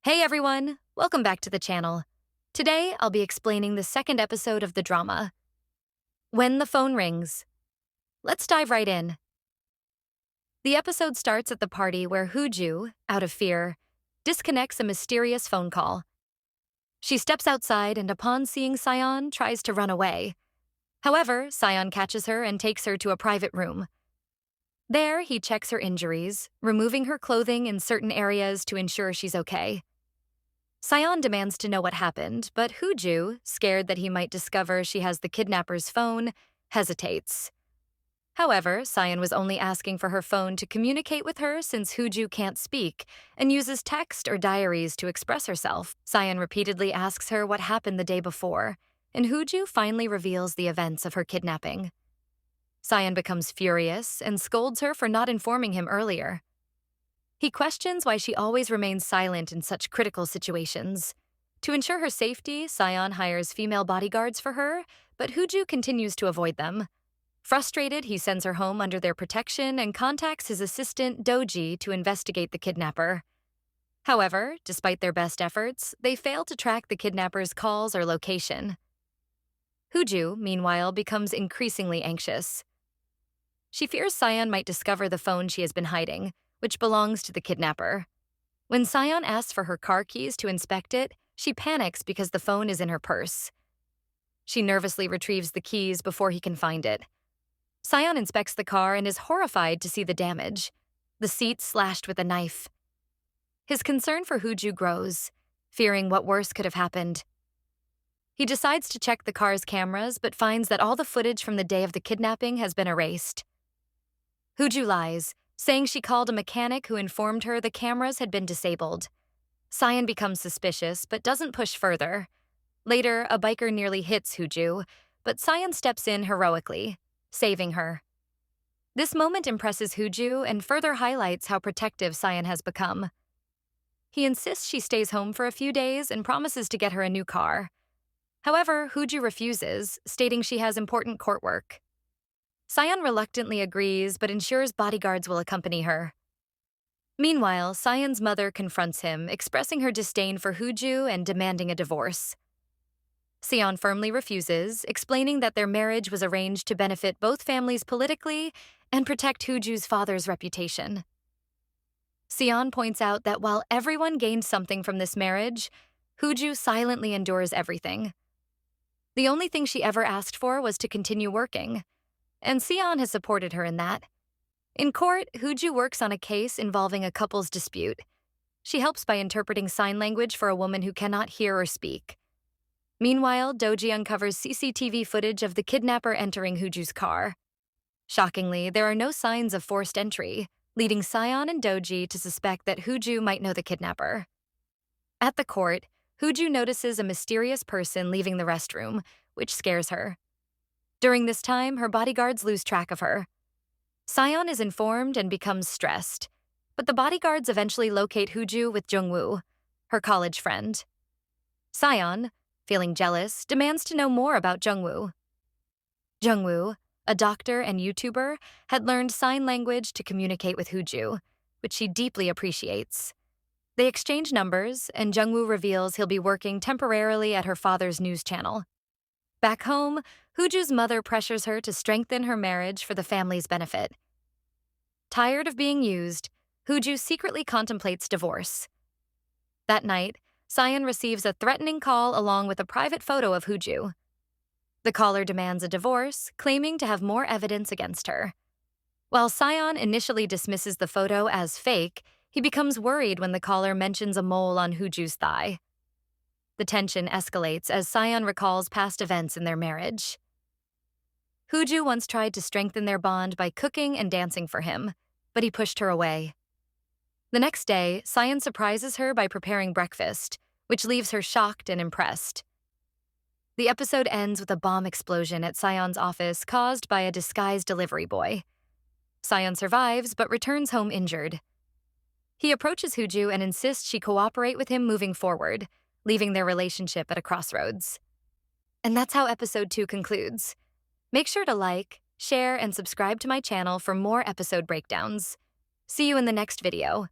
Hey everyone, welcome back to the channel. Today, I'll be explaining the second episode of the drama, When the Phone Rings. Let's dive right in. The episode starts at the party where Huju, out of fear, disconnects a mysterious phone call. She steps outside and upon seeing Sion, tries to run away. However, Sion catches her and takes her to a private room. There, he checks her injuries, removing her clothing in certain areas to ensure she's okay. Sion demands to know what happened, but Huju, scared that he might discover she has the kidnapper's phone, hesitates. However, Sion was only asking for her phone to communicate with her since Huju can't speak and uses text or diaries to express herself. Sion repeatedly asks her what happened the day before, and Huju finally reveals the events of her kidnapping. Sion becomes furious and scolds her for not informing him earlier. He questions why she always remains silent in such critical situations. To ensure her safety, Sion hires female bodyguards for her, but Huju continues to avoid them. Frustrated, he sends her home under their protection and contacts his assistant, Doji, to investigate the kidnapper. However, despite their best efforts, they fail to track the kidnapper's calls or location. Huju, meanwhile, becomes increasingly anxious. She fears Sion might discover the phone she has been hiding, which belongs to the kidnapper. When Sion asks for her car keys to inspect it, she panics because the phone is in her purse. She nervously retrieves the keys before he can find it. Sion inspects the car and is horrified to see the damage, the seat slashed with a knife. His concern for Huju grows, fearing what worse could have happened. He decides to check the car's cameras but finds that all the footage from the day of the kidnapping has been erased. Huju lies, saying she called a mechanic who informed her the cameras had been disabled. Sion becomes suspicious but doesn't push further. Later, a biker nearly hits Huju, but Sion steps in heroically, saving her. This moment impresses Huju and further highlights how protective Sion has become. He insists she stays home for a few days and promises to get her a new car. However, Huju refuses, stating she has important court work. Sion reluctantly agrees but ensures bodyguards will accompany her. Meanwhile, Sion's mother confronts him, expressing her disdain for Huju and demanding a divorce. Sion firmly refuses, explaining that their marriage was arranged to benefit both families politically and protect Huju's father's reputation. Sion points out that while everyone gained something from this marriage, Huju silently endures everything. The only thing she ever asked for was to continue working, and Sion has supported her in that. In court, Huju works on a case involving a couple's dispute. She helps by interpreting sign language for a woman who cannot hear or speak. Meanwhile, Doji uncovers CCTV footage of the kidnapper entering Huju's car. Shockingly, there are no signs of forced entry, leading Sion and Doji to suspect that Huju might know the kidnapper. At the court, Huju notices a mysterious person leaving the restroom, which scares her. During this time, her bodyguards lose track of her. Sion is informed and becomes stressed, but the bodyguards eventually locate Huju with Jungwoo, her college friend. Sion, feeling jealous, demands to know more about Jungwoo. Jungwoo, a doctor and YouTuber, had learned sign language to communicate with Huju, which she deeply appreciates. They exchange numbers, and Jungwoo reveals he'll be working temporarily at her father's news channel. Back home, Huju's mother pressures her to strengthen her marriage for the family's benefit. Tired of being used, Huju secretly contemplates divorce. That night, Sion receives a threatening call along with a private photo of Huju. The caller demands a divorce, claiming to have more evidence against her. While Sion initially dismisses the photo as fake, he becomes worried when the caller mentions a mole on Huju's thigh. The tension escalates as Sion recalls past events in their marriage. Huju once tried to strengthen their bond by cooking and dancing for him, but he pushed her away. The next day, Sion surprises her by preparing breakfast, which leaves her shocked and impressed. The episode ends with a bomb explosion at Sion's office caused by a disguised delivery boy. Sion survives but returns home injured. He approaches Huju and insists she cooperate with him moving forward, leaving their relationship at a crossroads. And that's how episode 2 concludes. Make sure to like, share, and subscribe to my channel for more episode breakdowns. See you in the next video.